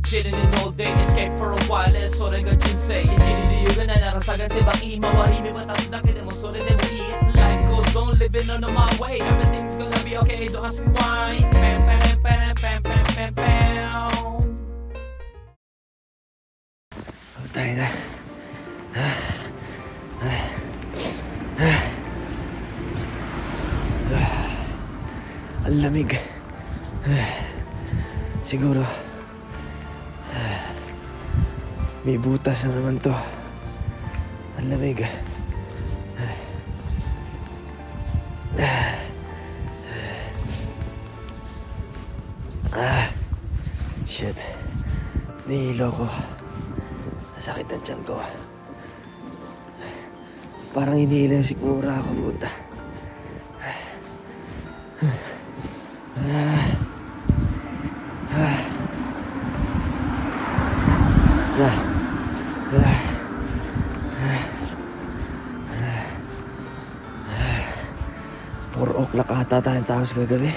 chilling in all day, escape for a while, それが人生生きる理由がないなら探せばいい周り見渡すだけでもそれでもいい Life goes on, living on my way, everything's gonna be okay, don't ask me why. Pam pam pam pam pam pam pam. Tayo na. Ang lamig. Siguro may butas na naman to. Ang lamig. Shit. Nihilo ko. Nasakit ang tiyan ko. Parang hinihila yung sikmura ako, puta. Four o'clock ata tayong tapos kagabi.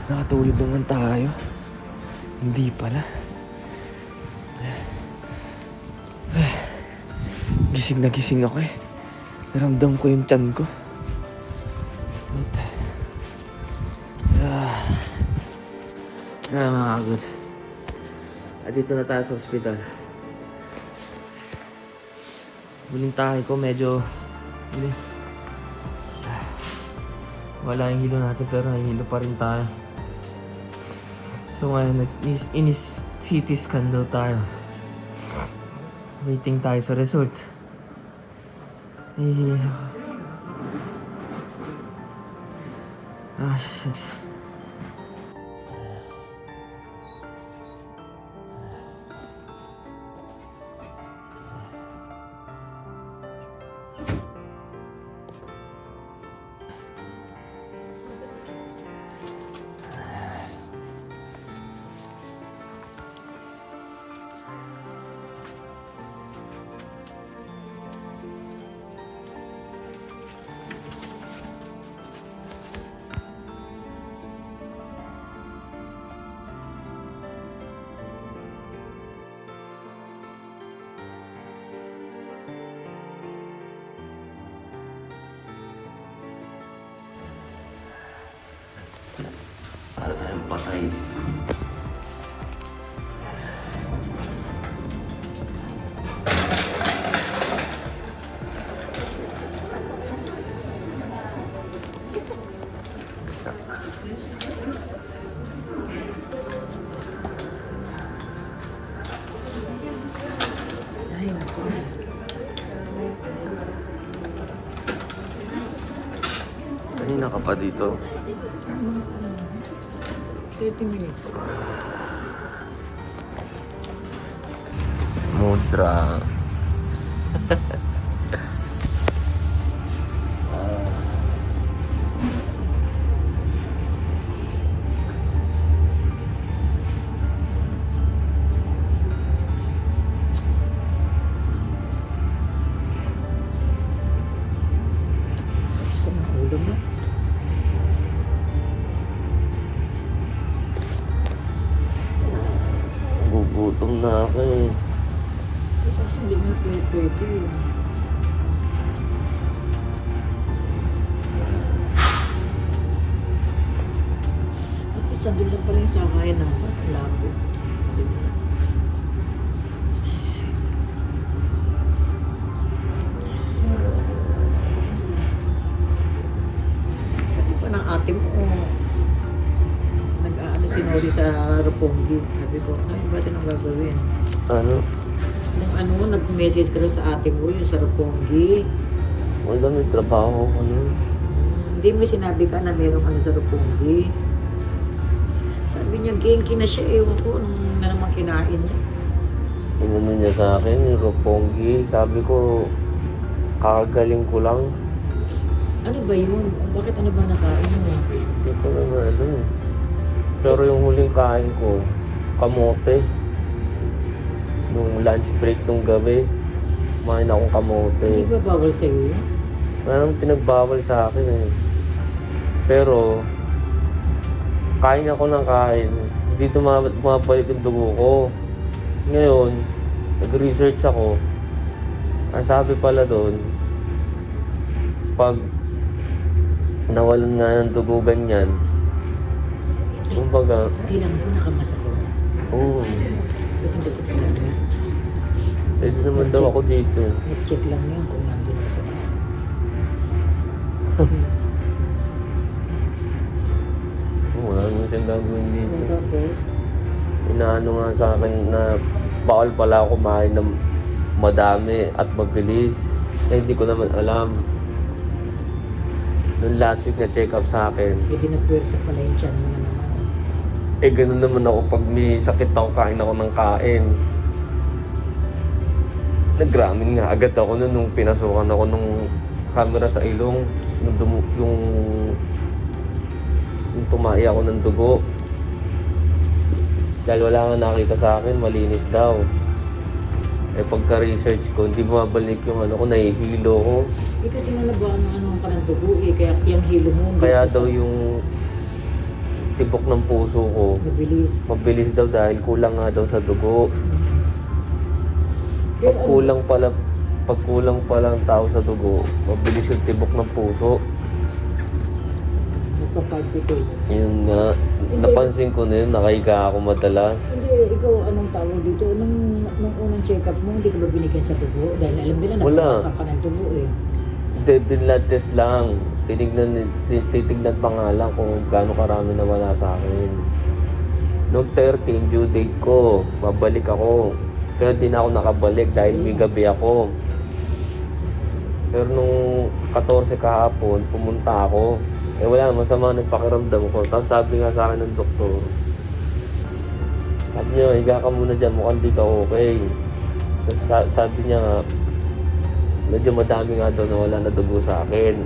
Nakatulog naman tayo. Hindi pala. Gising na gising ako eh. Naramdam ko yung tiyan ko. Mga kagod. At dito na tayo sa ospital. Muling tahay ko medyo wala yung hilo natin pero nahihilo pa rin tayo. So ngayon CT scan daw tayo. Waiting tayo sa result. Shit. Para tayong patay. Kanina ka pa dito. 30 minutes. Mudra. Saan ang ulo mo? Gugutom na ako eh. Kasi hindi mo pwede. At least nandun lang pala yung sakayan ng pas. Lapit. Sabi pa ng ate mo, nag-aano si Nori sa Roppongi. Sabi ko, ay, ba't anong gagawin? Ano? Nung ano, nag-message ka rin sa ate mo yung sa Roppongi. Wala, may trabaho ko nun. Hindi mo sinabi ka na merong ano sa Roppongi. Sabi niya, genki na siya. Ewan ko, nung na naman kinain niya. Inano niya sa akin, yung Roppongi. Sabi ko, kakagaling ko lang. Ano ba yun? Bakit ano ba nakain mo? Hindi ko naman alam eh. Pero yung huling kain ko, kamote. Nung lunch break nung gabi, kumain akong kamote. Hindi ba bawal sa'yo yun? Parang pinagbawal sa akin eh. Pero, kain ako ng kain. Hindi bumabalik yung dugo ko. Ngayon, nag-research ako. Ang sabi pala doon, pag nawalan nga ng dugo ganyan, kumbaga, Kailangan ko nakamasa ko. oo, Ba't hindi ko pinagas? pwede naman daw ako dito. Nag-check lang yun kung nandun ako sa gas. Wala naman siyang gagawin dito. Tapos, Inaano nga sa akin na bawal pala ako kumain ng madami at mabilis. Eh, hindi ko naman alam. Noong last week na check up sa akin, pwede na pwersa pala yung tiyan mo na naman. eh ganun naman ako pag may sakit ako, kain ako ng kain. Nagramin nga agad ako nun nung pinasukan ako nung camera sa ilong. Yung tumai ako ng dugo. Dahil wala nga nakita sa akin, malinis daw. Eh pagka-research ko, hindi bumabalik yung ano ko, nahihilo ko. Eh kasi nga ano ka ng dugo eh, kaya yung hilo mo. hindi Kaya kasi daw yung tibok ng puso ko, mabilis. mabilis daw dahil kulang nga daw sa dugo. Pero ano, Pag kulang pala ang tao sa dugo, mabilis yung tibok ng puso. nagpa-palpitate. Yun nga, napansin ko na yun, nakahiga ako madalas. Hindi, ikaw anong tawag dito? Nung unang check-up mo, hindi ka ba binigyan sa dugo? Dahil alam nila Wala. nabawasan ka ng dugo eh. Hindi, binlad test lang. Titignan pa nga lang kung gaano karami na wala sa akin. Noong 13, due date ko, babalik ako. Pero di na ako nakabalik dahil may gabi ako. Pero nung 14 kahapon, pumunta ako. Eh wala, masama nagpakiramdam ko. Tapos sabi nga sa akin ng doktor, sabi niya, higa ka muna dyan, mukhang di ka okay. Tapos sabi niya nga, medyo madami nga daw na wala na dugo sa akin.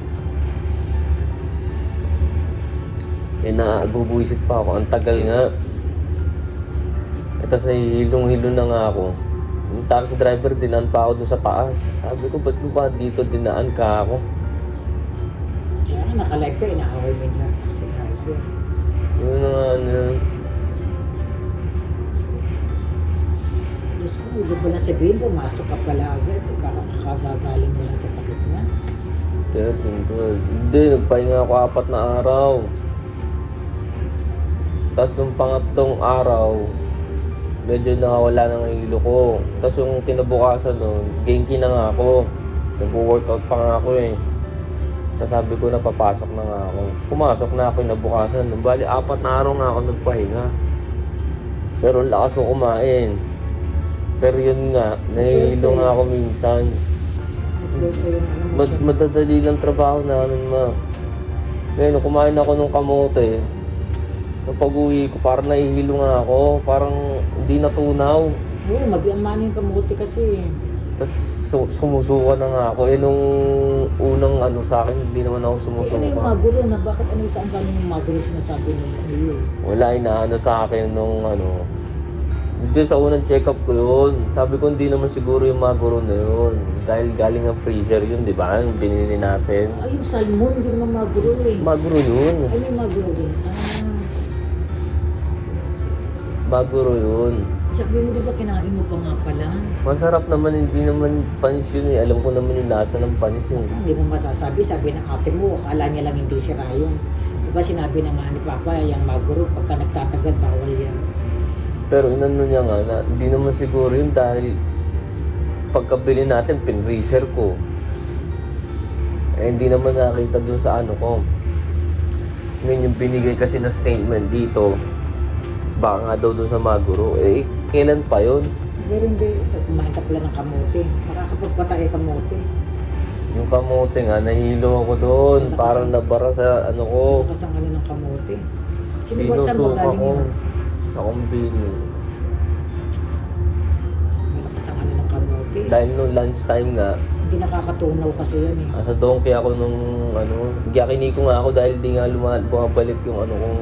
Eh nabubuisit pa ako, ang tagal nga. Eh tapos nahihilong-hilo na nga ako. Yung taxi driver, dinaan pa ako dun sa taas. Sabi ko, ba't mo ba dito dinaan ka ako? Kaya nga nakalive ka, inaaway mo yung taxi driver. Yun na nga, ano. Diyos ko, hindi ba lang sabihin, pumasok ka pala agad, kakagaling mo lang sa sakit na. 13, 12. Hindi, nagpahinga ako 4 na araw. Tapos nung pangatlong araw, medyo nakawala na ng hilo ko. Tapos yung kinabukasan nun, genki na nga ako. Nag-workout pa nga ako eh. Tapos sabi ko na papasok na nga ako. Pumasok na ako kinabukasan. Bali, 4 na araw nga ako nagpahinga. Pero ang lakas ko kumain. Pero yun nga, nahihilo nga ako minsan. Nagpwersa yung ano mo siya. Madadali lang trabaho namin, ma. Ngayon, nung kumain ako ng kamote, nung pag-uwi ko, parang nahihilo nga ako. Parang hindi natunaw. Oo, mabiyaman yung kamote kasi. Tapos sumusuka na nga ako. Eh, nung unang ano sa akin, hindi naman ako Eh, ano yung sumusuka. maguro na? Bakit ano yung saan galing yung maguro sinasabi nila? Wala, inaano sa akin nung ano. Hindi, sa unang check-up ko yun. Sabi ko, hindi naman siguro yung maguro na yun. Dahil galing ang freezer yun, di ba? Yung binili natin. Ay, yung salmon, hindi naman maguro eh. Maguro yun. Ano yung maguro din? Maguro yun. Sabi mo, di ba kinain mo pa nga pala? Masarap naman, hindi naman panis yun eh. Alam ko naman yung lasa ng panis eh. Hindi mo masasabi, sabi ng ate mo, akala niya lang hindi sira yun. Diba sinabi na nga ni Papa, yung maguro, pagka nagtatagad, bawal yan. Pero inano niya nga na hindi naman siguro yun dahil pagkabili natin, pin-research ko. Eh hindi naman nakita dun sa ano ko. Ngayon yung binigay kasi na statement dito, baka nga daw dun sa maguro. Eh kailan pa yun? Pero hindi, kumain ka pala ng kamote. Nakakapagpatay kamote. Yung kamote nga, nahilo ako doon. Parang nabara sa ano ko. Lakas ang ano ng kamote. Saan ba Sinusuka galing ko yun? sa kumbini. Malakas ang ano ng kamote. Dahil nung lunchtime nga, Hindi nakakatunaw kasi yan eh. nasa donkey ako nung ano, giyakiniko nga ako dahil di nga bumabalik yung ano kong.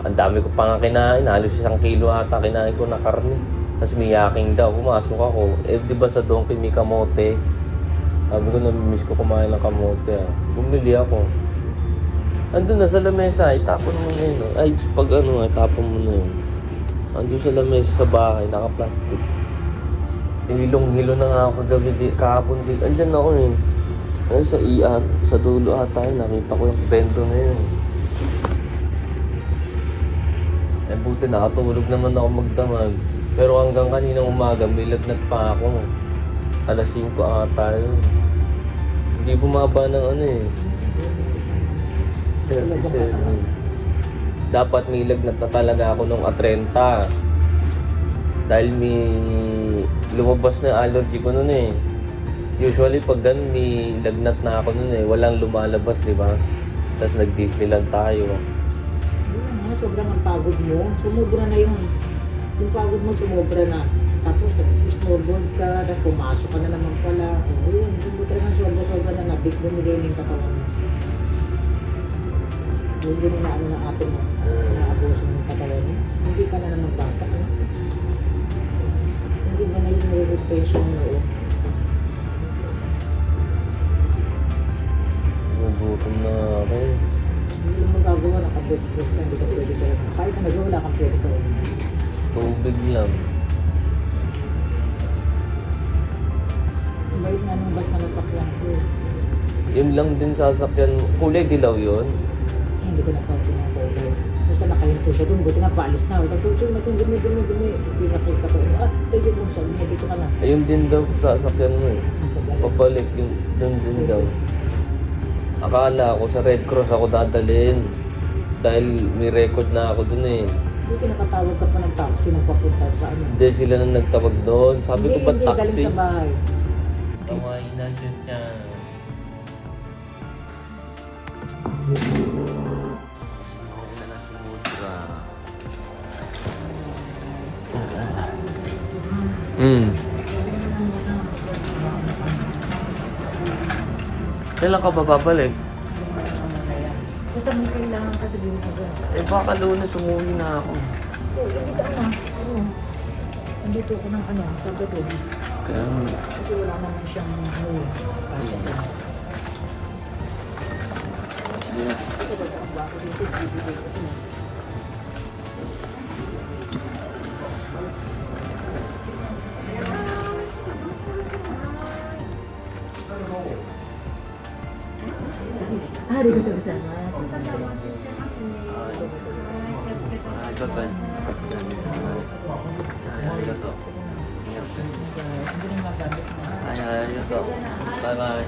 Ang dami ko pa nga kinain, halos 1 kilo ata kinain ko na karne. Tapos may yaking daw, pumasok ako. Eh di ba sa donkey may kamote? Sabi ko, namimiss ko kumain ng kamote. Bumili ako. Andun na sa lamesa, itapon mo na yun. Ay, pag ano, itapon mo na yun. Andun sa lamesa sa bahay, naka-plastic. Hilong-hilo na nga ako kagabi, kahapon din. Andyan ako eh. Ayun sa ER, sa dulo ata yun, nakita ko yung bendo na yun. Eh buti nakatulog naman ako magdamag. Pero hanggang kaninang umaga, may lagnat pa ako. Alas 5 ata yun. Hindi bumaba ng ano eh. 37. Dapat may lagnat na talaga ako nung 30. Dahil may lumabas na allergy ko nun eh. Usually pag ganun may lagnat na ako nun eh. Walang lumalabas, di ba? Tapos nag-Disneyland tayo. Yun nga, sobrang ang pagod mo. Sumobra na yun. Yung pagod mo, sumobra na. Tapos, snowboard ka, tapos pumasok ka na naman pala. O yun, yung mo talagang sobra-sobra na nabig mo nila yung katawan mo. Yun din yung naano ng atin mo. Naabuso ng katawan mo. Hindi ka na naman bata. Eh. Hindi ba na yung resistensya mo noon? Nagutom na ako eh. Hindi mo magagawa, naka-dextrose ka, hindi ka pwede ka lang. Kahit na nagawa, wala kang pwede ka lang. Tubig lang. Bait nga nung bus na nasakyan ko. Yun lang din sasakyan. Kulay dilaw yun. Eh, hindi ko napansin ang color. Basta nakahinto siya doon, buti na paalis na. Sabi ko, masing dumi. Pinakita ko, pwede mo sabi niya, dito ka na. Ayun din daw sasakyan mo eh. Pabalik yun din daw. Akala ko sa Red Cross ako dadalhin. Dahil may record na ako dun eh. Hindi nakatawag ka pa ng taxi nung papunta sa ano. Hindi sila nang nagtawag doon. Sabi ko ba't Hindi, taxi? galing sa bahay. Taway na siya siya. Mauna na si Mudra. Kailan ka ba babalik? Basta may kailangan ka sabihin mo ba? Eh baka Lunes umuwi na ako. Oo, dito ka na. Ano? Andito ko ng ano, Sabado. Kaya Kasi wala naman siyang ano. Pasok na. Kasi ba't ang bako dito, bibigay ko ito. Hari ko bersama. Arigato. Arigato. Hindi na magamit na. Arigato. Bye-bye.